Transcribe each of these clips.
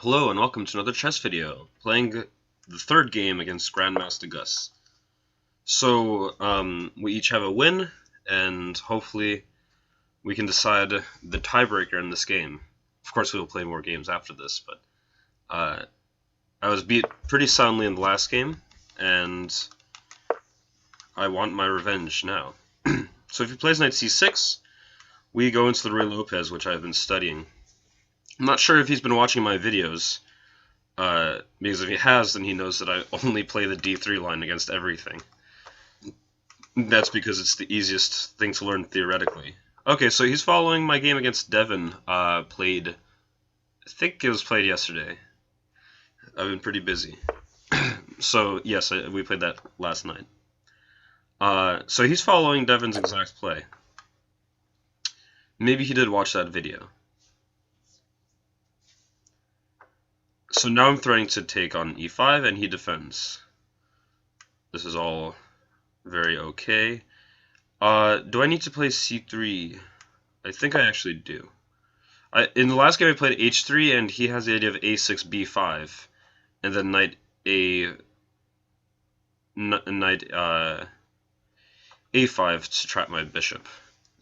Hello and welcome to another chess video, playing the third game against GrandmastaGus. So, we each have a win, and hopefully we can decide the tiebreaker in this game. Of course we will play more games after this, but I was beat pretty soundly in the last game, and I want my revenge now. So if he plays knight c6, we go into the real Lopez, which I've been studying. I'm not sure if he's been watching my videos, because if he has, then he knows that I only play the d3 line against everything. That's because it's the easiest thing to learn theoretically. Okay, so he's following my game against Devin, I think it was played yesterday. I've been pretty busy. So, yes, we played that last night. So he's following Devin's exact play. Maybe he did watch that video. So now I'm threatening to take on e5, and he defends. This is all very okay. Do I need to play c3? I think I actually do. In the last game I played h3, and he has the idea of a6, b5, and then knight a5 to trap my bishop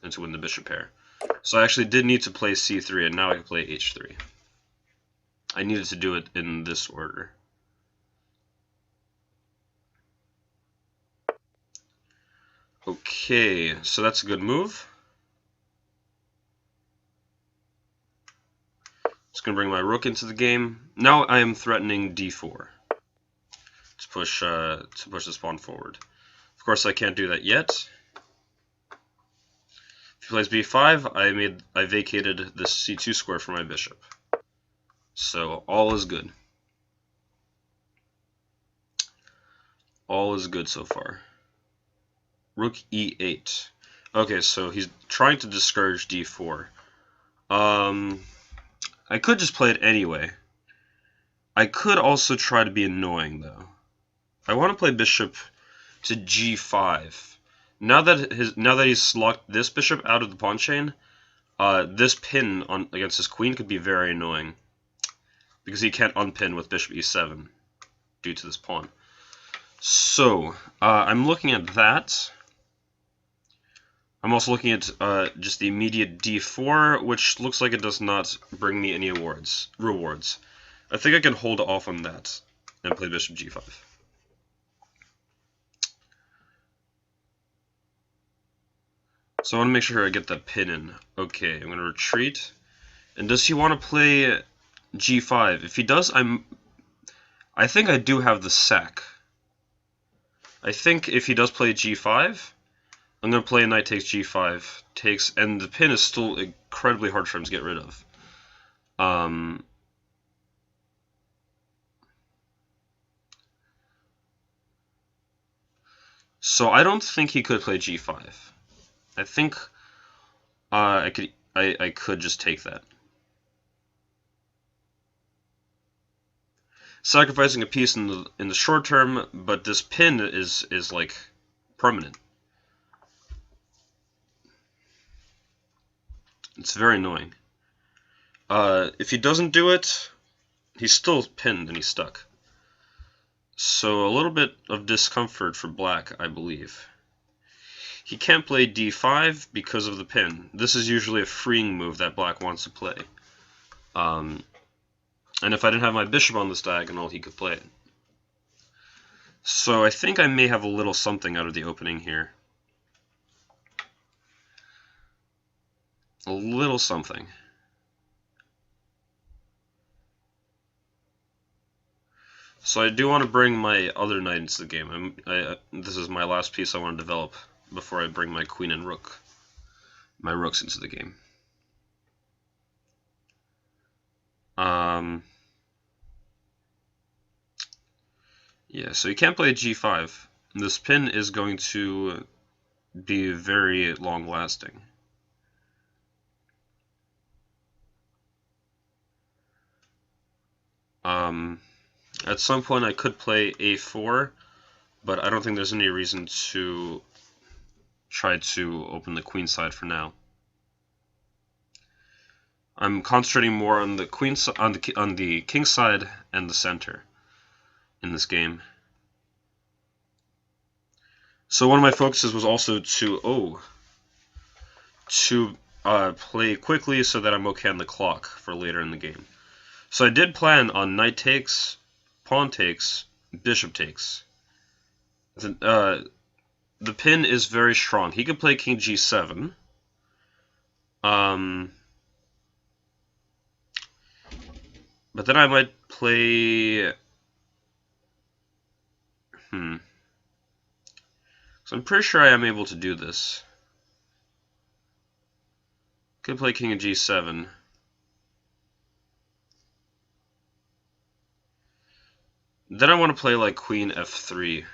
and to win the bishop pair. So I actually did need to play c3, and now I can play h3. I needed to do it in this order. Okay, so that's a good move. Just gonna bring my rook into the game. Now I am threatening d4 to push this pawn forward. Of course, I can't do that yet. If he plays b5, I vacated the c2 square for my bishop. So all is good. All is good so far. Rook e8. Okay, so he's trying to discourage d4. I could just play it anyway. I could also try to be annoying, though. I want to play bishop to g5. Now that he's locked this bishop out of the pawn chain, this pin against his queen could be very annoying, because he can't unpin with bishop e7 due to this pawn. So, I'm looking at that. I'm also looking at just the immediate d4, which looks like it does not bring me any rewards. I think I can hold off on that and play bishop g5. So I want to make sure I get that pin in. Okay, I'm going to retreat. And does he want to play g5? If he does, I think I do have the sack. I think if he does play g5, I'm going to play knight takes g5, takes, and the pin is still incredibly hard for him to get rid of. So I don't think he could play g5. I think I could just take that. Sacrificing a piece in the short term, but this pin is like permanent. It's very annoying. If he doesn't do it, he's still pinned and he's stuck. So a little bit of discomfort for black, I believe. He can't play d5 because of the pin. This is usually a freeing move that black wants to play. And if I didn't have my bishop on this diagonal, he could play it. So I think I may have a little something out of the opening here. A little something. So I do want to bring my other knight into the game. This is my last piece I want to develop before I bring my queen and my rooks into the game. Yeah, so you can't play g5. This pin is going to be very long-lasting. At some point I could play a4, but I don't think there's any reason to try to open the queen side for now. I'm concentrating more on the on the king side and the center in this game. So one of my focuses was also to play quickly so that I'm okay on the clock for later in the game. So I did plan on knight takes, pawn takes, bishop takes. The pin is very strong. He could play king g7. But then I might play... So I'm pretty sure I am able to do this. Could play king of g7. Then I want to play like queen f3.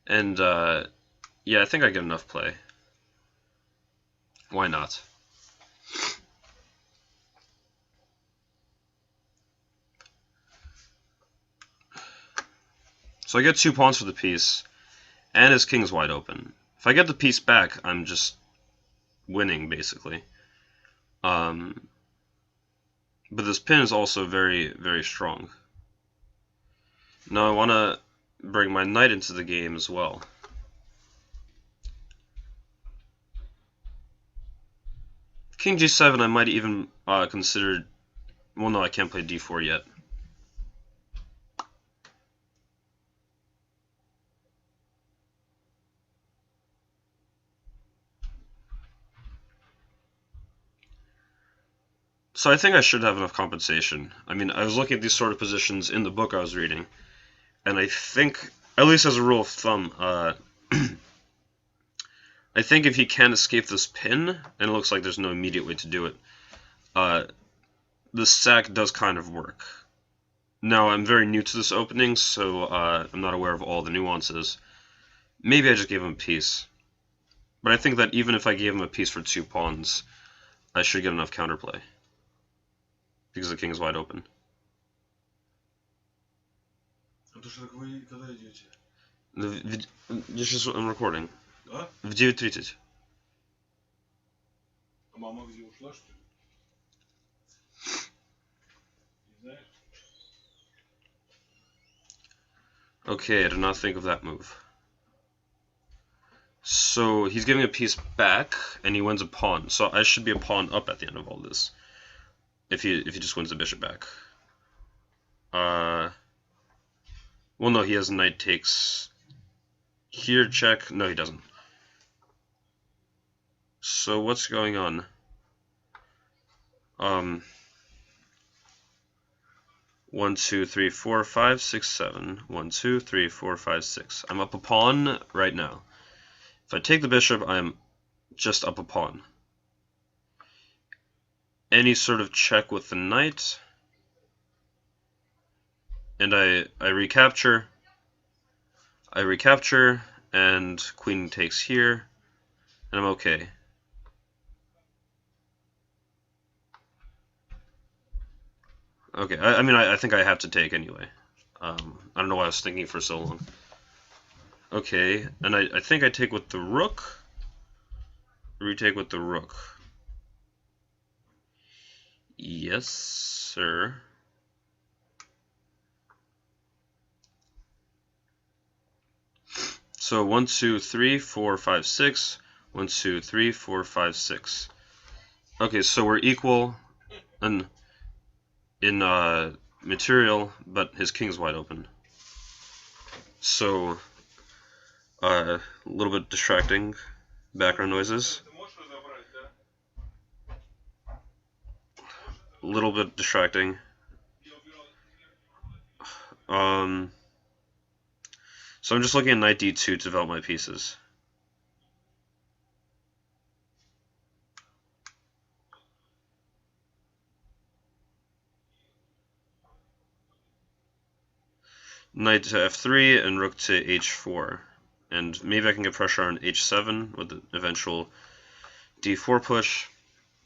And yeah, I think I get enough play. Why not? So I get 2 pawns for the piece, and his king's wide open. If I get the piece back, I'm just winning, basically. But this pin is also very, very strong. Now I want to bring my knight into the game as well. King g7, I might even consider... Well, no, I can't play d4 yet. So I think I should have enough compensation. I mean, I was looking at these sort of positions in the book I was reading, and I think, at least as a rule of thumb, I think if he can't escape this pin, and it looks like there's no immediate way to do it, the sack does kind of work. Now, I'm very new to this opening, so I'm not aware of all the nuances. Maybe I just gave him a piece. But I think that even if I gave him a piece for 2 pawns, I should get enough counterplay. Because the king is wide open. I'm recording. В 9:30. Okay, I did not think of that move. So he's giving a piece back, and he wins a pawn. So I should be a pawn up at the end of all this. If he just wins the bishop back. Well, no, he has knight takes here, check. No, he doesn't. So what's going on? 1, 2, 3, 4, 5, 6, 7. 1, 2, 3, 4, 5, 6. I'm up a pawn right now. If I take the bishop, I'm just up a pawn. Any sort of check with the knight, and I recapture. And queen takes here, and I'm okay. Okay, I mean, I think I have to take anyway. I don't know why I was thinking for so long. Okay, and I think I take with the rook. Retake with the rook. Yes, sir. So 1, 2, 3, 4, 5, 6. 1, 2, 3, 4, 5, 6. Okay, so we're equal in material, but his king's wide open. So a little bit distracting background noises. A little bit distracting. So I'm just looking at knight d2 to develop my pieces. Knight to f3 and rook to h4. And maybe I can get pressure on h7 with the eventual d4 push.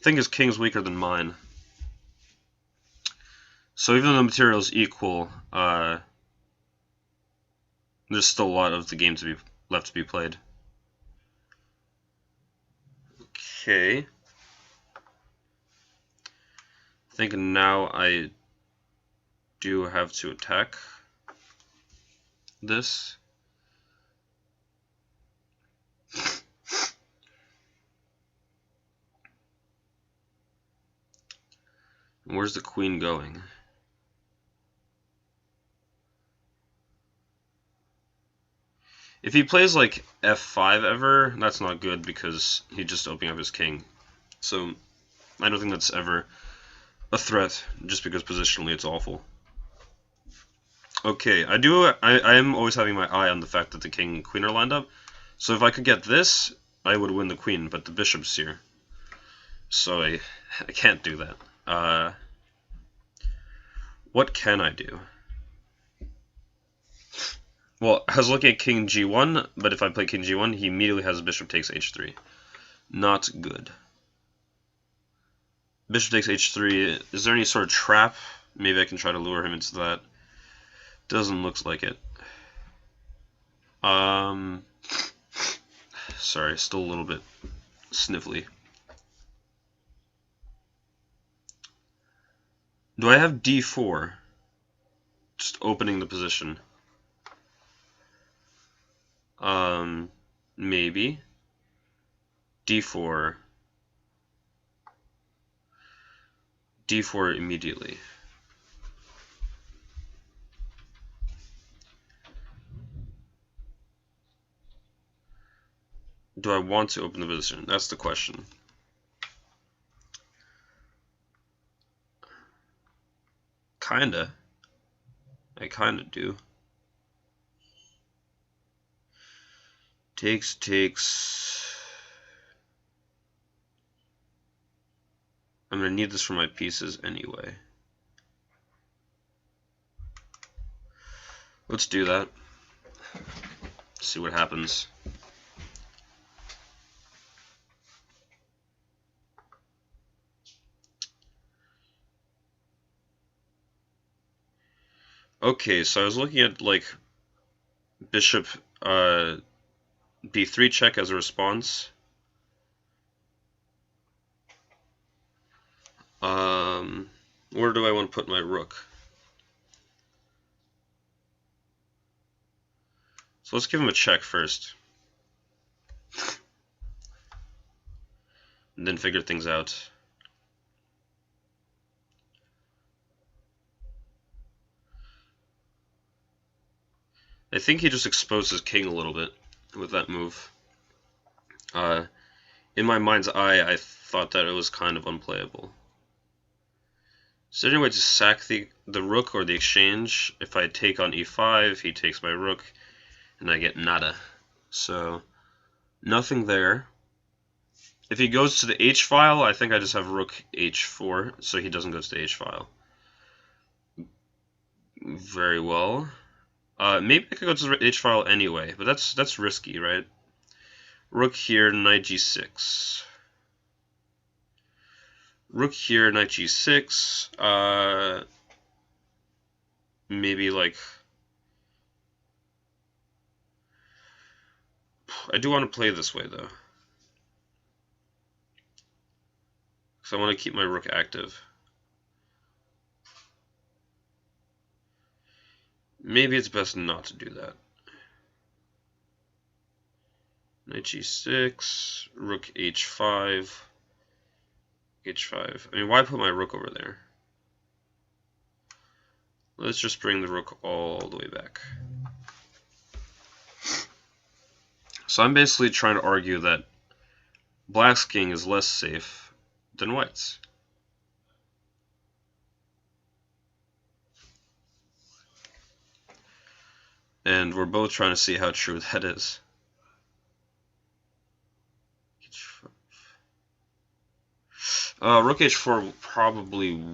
I think his king's weaker than mine. So even though the material is equal, there's still a lot of the game left to be played. Okay. I think now I do have to attack this. Where's the queen going? If he plays like f5 ever, that's not good because he's just opening up his king. So I don't think that's ever a threat, just because positionally it's awful. Okay, I am always having my eye on the fact that the king and queen are lined up. So if I could get this, I would win the queen, but the bishop's here. So I can't do that. What can I do? Well, I was looking at king g1, but if I play king g1, he immediately has bishop takes h3. Not good. Bishop takes h3. Is there any sort of trap? Maybe I can try to lure him into that. Doesn't look like it. Sorry, still a little bit sniffly. Do I have d4? Just opening the position. Maybe. d4. d4 immediately. Do I want to open the position? That's the question. Kinda. I kinda do. Takes. I'm gonna need this for my pieces anyway. Let's do that. See what happens. Okay, so I was looking at like bishop b3 check as a response. Where do I want to put my rook? So let's give him a check first. And then figure things out. I think he just exposed his king a little bit with that move. In my mind's eye, I thought that it was kind of unplayable. Is there any way to sack the rook or the exchange? If I take on e5, he takes my rook, and I get nada. So, nothing there. If he goes to the h-file, I think I just have rook h4, so he doesn't go to the h-file. Very well. Maybe I could go to the h-file anyway, but that's risky, right? Rook here, knight g6. Rook here, knight g6. Maybe like... I do want to play this way, though. Because I want to keep my rook active. Maybe it's best not to do that. Knight g6, rook h5, h5. I mean, why put my rook over there? Let's just bring the rook all the way back. So I'm basically trying to argue that black's king is less safe than white's. And we're both trying to see how true that is. Rook h4 probably...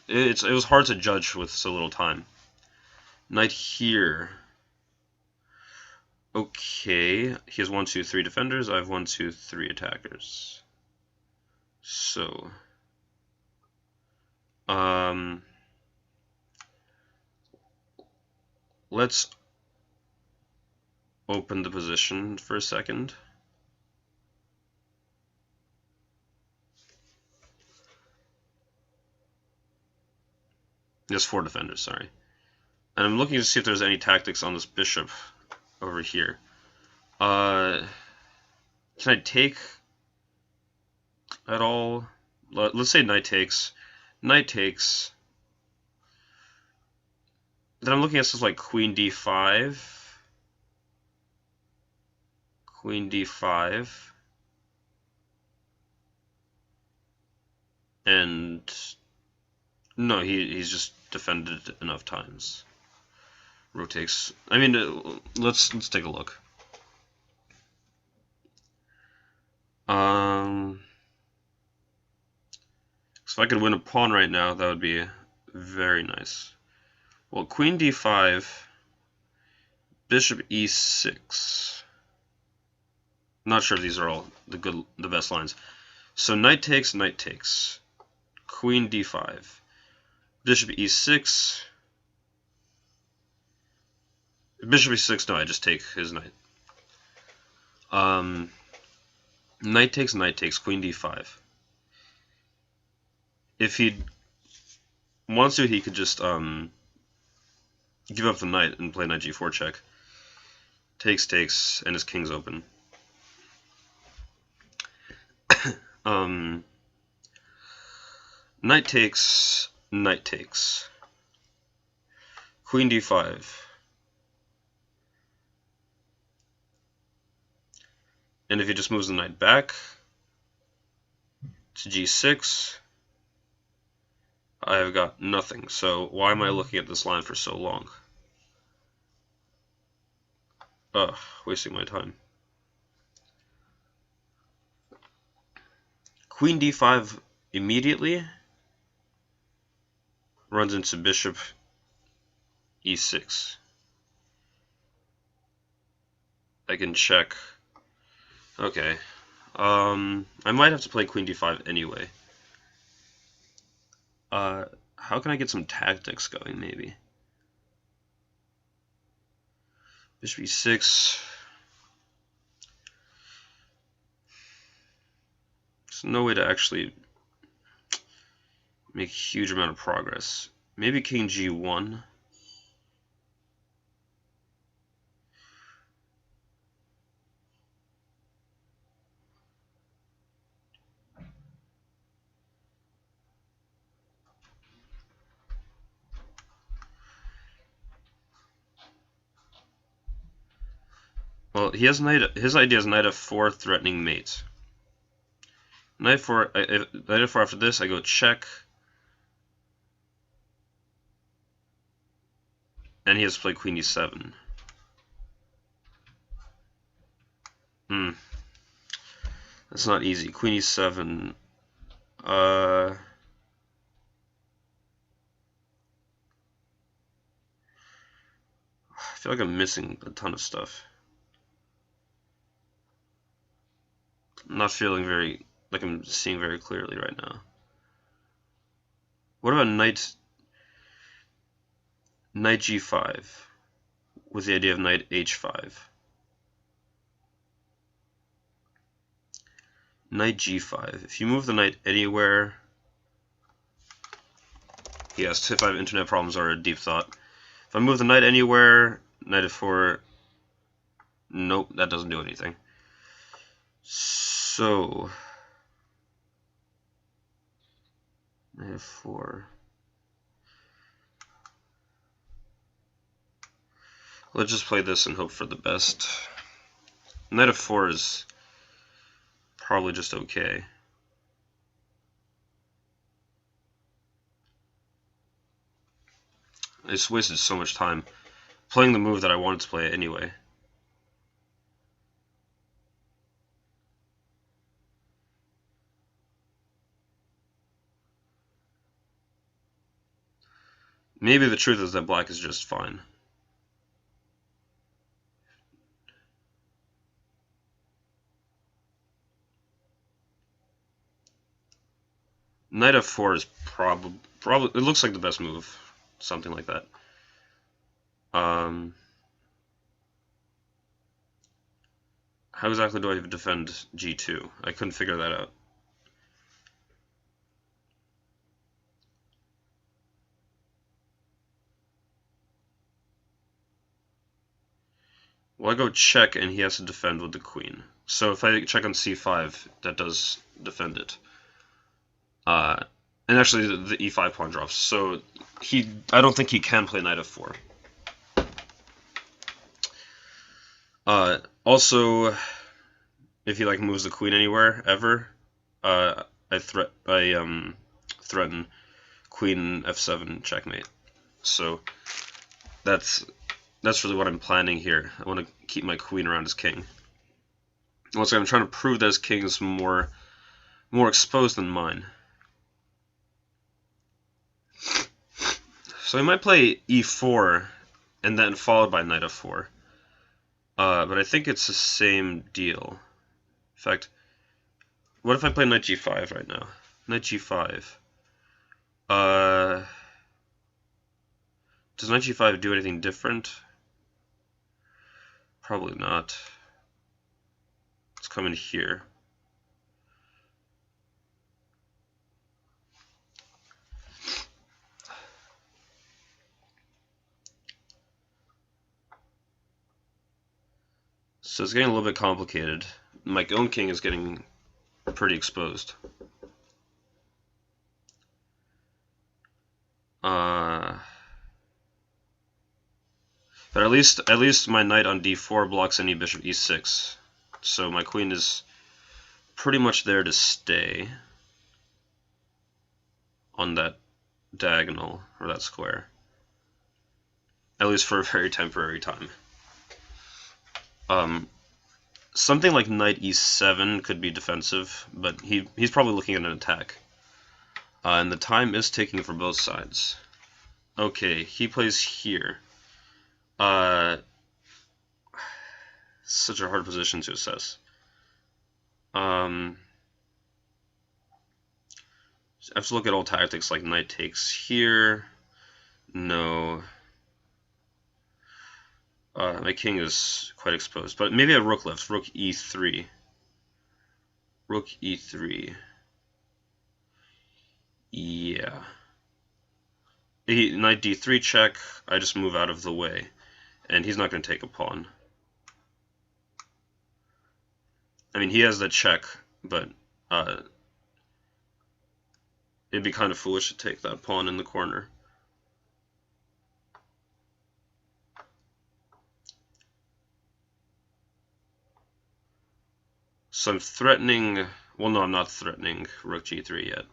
It was hard to judge with so little time. Knight here. Okay, he has 1, 2, 3 defenders. I have 1, 2, 3 attackers. So, let's open the position for a second. He has 4 defenders, sorry. And I'm looking to see if there's any tactics on this bishop over here. Can I take at all? Let's say knight takes. Knight takes. Then I'm looking at stuff like queen d5. Queen d5. And no, he's just defended enough times. Rook takes. I mean, let's take a look. So if I could win a pawn right now, that would be very nice. Well, queen d5, bishop e6. I'm not sure if these are all the best lines. So knight takes, queen d5, bishop e6. Bishop e6. No, I just take his knight. Knight takes, queen d5. If he wants to, he could just give up the knight and play knight g4 check. Takes, and his king's open. Knight takes, queen d5. And if he just moves the knight back to g6, I have got nothing. So why am I looking at this line for so long? Ugh, wasting my time. Queen d5 immediately runs into bishop e6. I can check. Okay. I might have to play queen d5 anyway. How can I get some tactics going, maybe? Bishop e6. There's no way to actually make a huge amount of progress. Maybe king g1. Well, he has his idea is knight f4 threatening mate. Knight f4 after this, I go check. And he has to play queen e7. That's not easy. Queen e7. I feel like I'm missing a ton of stuff. I'm not feeling like I'm seeing very clearly right now. What about knight g5 with the idea of knight h5? Knight g5. If you move the knight anywhere, yes, if I have internet problems or a deep thought. If I move the knight anywhere, knight f4, nope, that doesn't do anything. So, knight f4. Let's just play this and hope for the best. Knight f4 is probably just okay. I just wasted so much time playing the move that I wanted to play anyway. Maybe the truth is that black is just fine. Knight f4 is probably it looks like the best move, something like that. How exactly do I defend g2? I couldn't figure that out. Well, I go check, and he has to defend with the queen. So if I check on c5, that does defend it. And actually, the e5 pawn drops. So I don't think he can play knight f4. Also, if he like moves the queen anywhere ever, I threaten queen f7 checkmate. So that's really what I'm planning here. I want to keep my queen around his king. Once again, I'm trying to prove that his king is more exposed than mine. So he might play e4 and then followed by knight f4. But I think it's the same deal. In fact, what if I play knight g5 right now? Knight g5. Does knight g5 do anything different? Probably not. Let's come in here. So it's getting a little bit complicated. My own king is getting pretty exposed. But at least my knight on d4 blocks any bishop e6. So my queen is pretty much there to stay on that diagonal, or that square. At least for a very temporary time. Something like knight e7 could be defensive, but he's probably looking at an attack. And the time is ticking for both sides. Okay, he plays here. Such a hard position to assess. I have to look at all tactics, like knight takes here. No. My king is quite exposed, but maybe a rook left. Rook e3. Rook e3. Yeah. Knight d3 check. I just move out of the way, and he's not going to take a pawn. I mean, he has the check, but it'd be kind of foolish to take that pawn in the corner. So I'm threatening, well no, I'm not threatening rook g3 yet.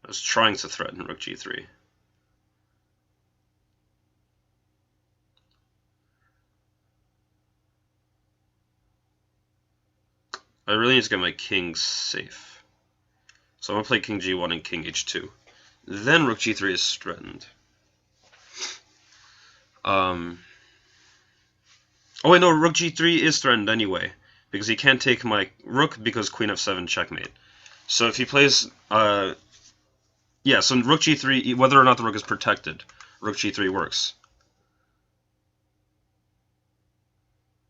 I was trying to threaten rook g3. I really need to get my king safe. So I'm going to play king g1 and king h2. Then rook g3 is threatened. Oh wait, no, rook g3 is threatened anyway, because he can't take my rook because queen f7 checkmate. So if he plays, yeah, so rook g3, whether or not the rook is protected, rook g3 works.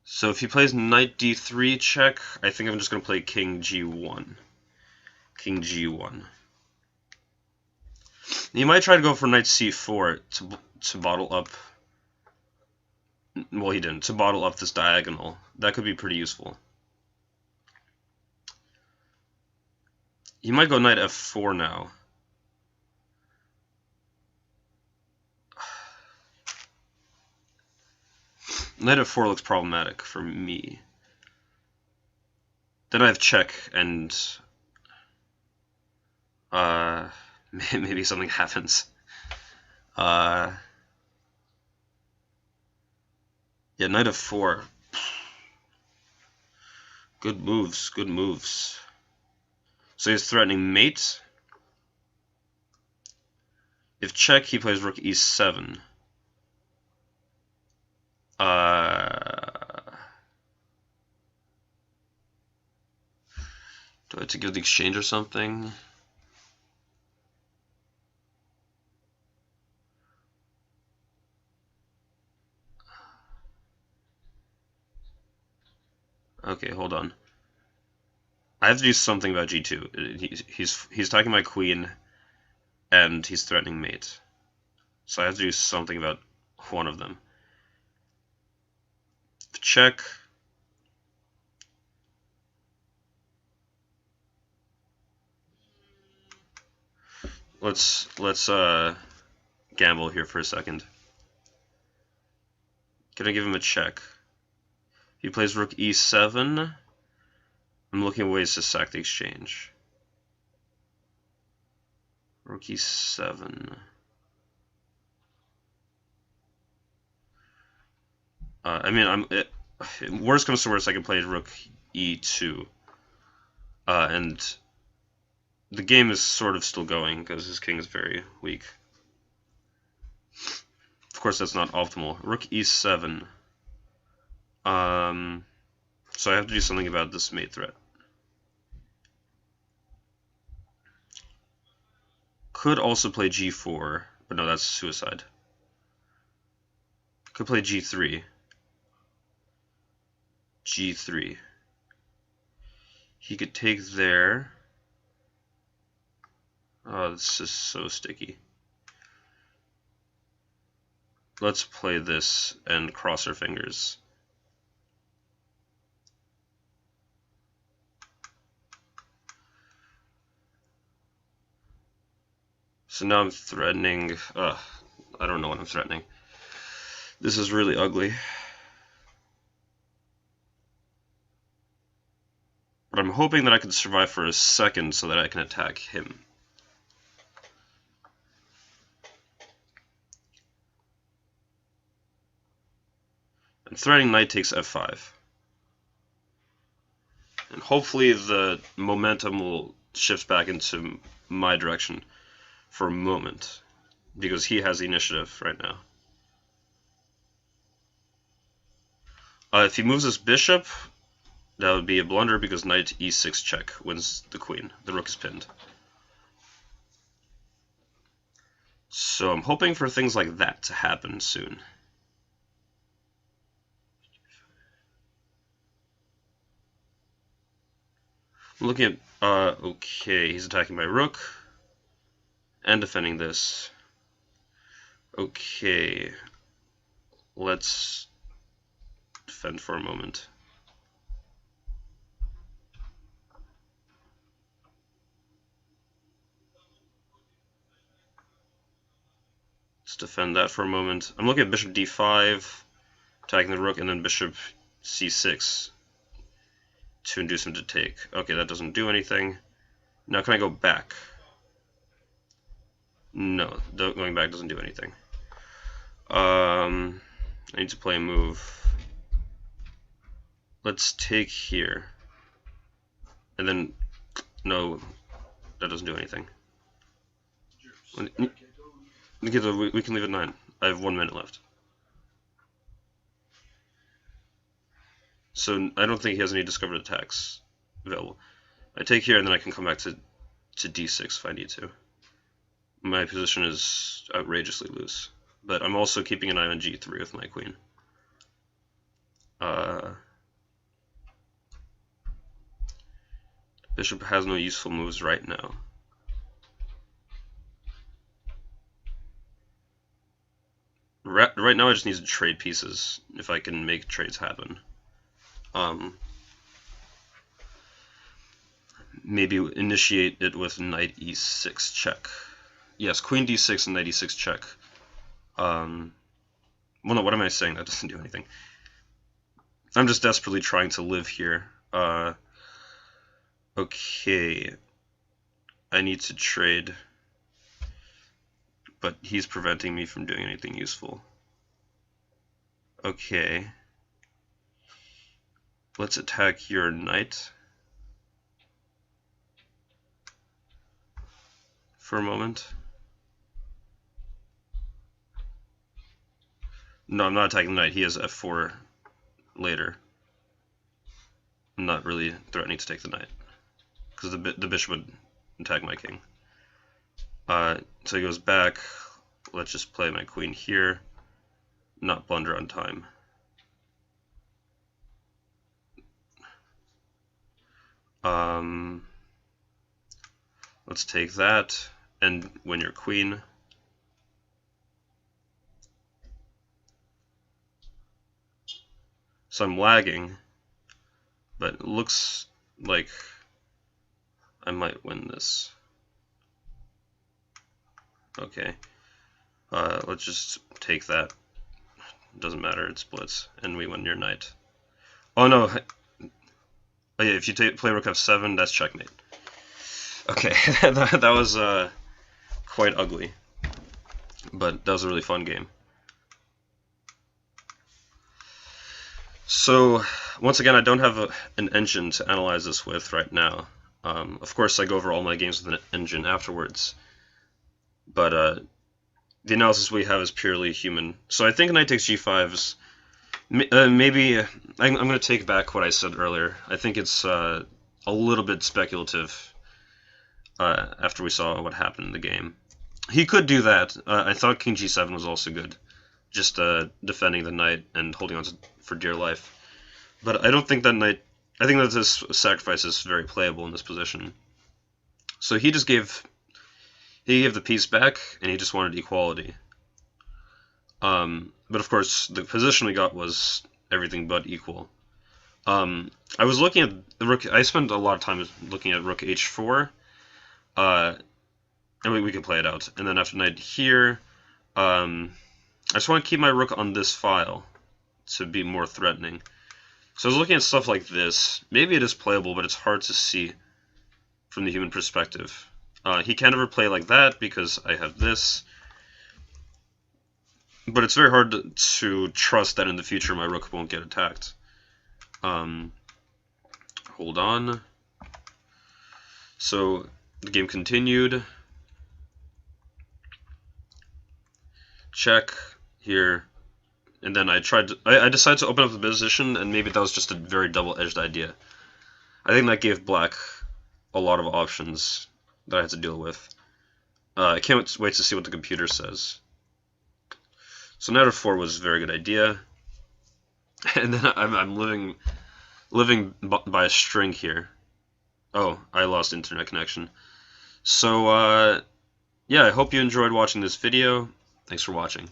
So if he plays knight d3 check, I think I'm just going to play king g1. King g1. You might try to go for knight c4 to bottle up. Well, he didn't. To bottle up this diagonal. That could be pretty useful. He might go knight f4 now. Knight f4 looks problematic for me. Then I have check, and maybe something happens. Yeah, knight f4. Good moves, good moves. So he's threatening mate. If check, he plays rook e7. Do I have to give the exchange or something? Okay, hold on. I have to do something about g2. He's attacking my queen, and he's threatening mate. So I have to do something about one of them. check. Let's gamble here for a second. Gonna give him a check. He plays rook e7. I'm looking at ways to sack the exchange. Rook e7. I mean, worst comes to worst, I can play rook e2. And the game is sort of still going because his king is very weak. Of course, that's not optimal. Rook e7. So I have to do something about this mate threat. Could also play g4, but no, that's suicide. Could play g3. g3. He could take there. Oh, this is so sticky. Let's play this and cross our fingers. So now I'm threatening. I don't know what I'm threatening. This is really ugly. But I'm hoping that I can survive for a second so that I can attack him. And threatening knight takes f5. And hopefully the momentum will shift back into my direction for a moment, because he has the initiative right now. If he moves his bishop, that would be a blunder because knight e6 check wins the queen. The rook is pinned. So I'm hoping for things like that to happen soon. I'm looking at, okay, he's attacking my rook and defending this. Okay, let's defend for a moment. Let's defend that for a moment. I'm looking at bishop d5, attacking the rook, and then bishop c6 to induce him to take. Okay, that doesn't do anything. Now can I go back? No, going back doesn't do anything. I need to play a move. Let's take here. And then, no, that doesn't do anything. We can leave at 9. I have 1 minute left. So I don't think he has any discovered attacks available. I take here and then I can come back to d6 if I need to. My position is outrageously loose. But I'm also keeping an eye on g3 with my queen. Bishop has no useful moves right now. Right now I just need to trade pieces if I can make trades happen. Maybe initiate it with knight e6 check. Yes, queen d6 and knight e6 check. Well, no, what am I saying? That doesn't do anything. I'm just desperately trying to live here. Okay. I need to trade, but he's preventing me from doing anything useful. Okay. Let's attack your knight for a moment. No, I'm not attacking the knight. He has f4 later. I'm not really threatening to take the knight because the bishop would attack my king. So he goes back. Let's just play my queen here. Not blunder on time. Let's take that and win your queen. so I'm lagging, but it looks like I might win this. Okay, let's just take that. Doesn't matter, it splits, and we win your knight. Oh no, oh yeah, if you play rook f7, that's checkmate. Okay, that was quite ugly, but that was a really fun game. So, once again, I don't have an engine to analyze this with right now. Of course, I go over all my games with an engine afterwards, but the analysis we have is purely human. So I think knight takes g5 is maybe I'm going to take back what I said earlier. I think it's a little bit speculative after we saw what happened in the game. He could do that. I thought king g7 was also good, just defending the knight and holding on for dear life. But I don't think that knight. I think that this sacrifice is very playable in this position. So he just gave the piece back, and he just wanted equality. But of course, the position we got was everything but equal. I was looking at the rook. I spent a lot of time looking at rook h4, and we can play it out. And then after knight here, I just want to keep my rook on this file to be more threatening. So I was looking at stuff like this. Maybe it is playable, but it's hard to see from the human perspective. He can never play like that because I have this. But it's very hard to trust that in the future my rook won't get attacked. Hold on. So the game continued. Check here. And then I decided to open up the position, and maybe that was just a very double-edged idea. I think that gave black a lot of options that I had to deal with. I can't wait to see what the computer says. So knight f4 was a very good idea. And then I'm living by a string here. Oh, I lost internet connection. So, yeah, I hope you enjoyed watching this video. Thanks for watching.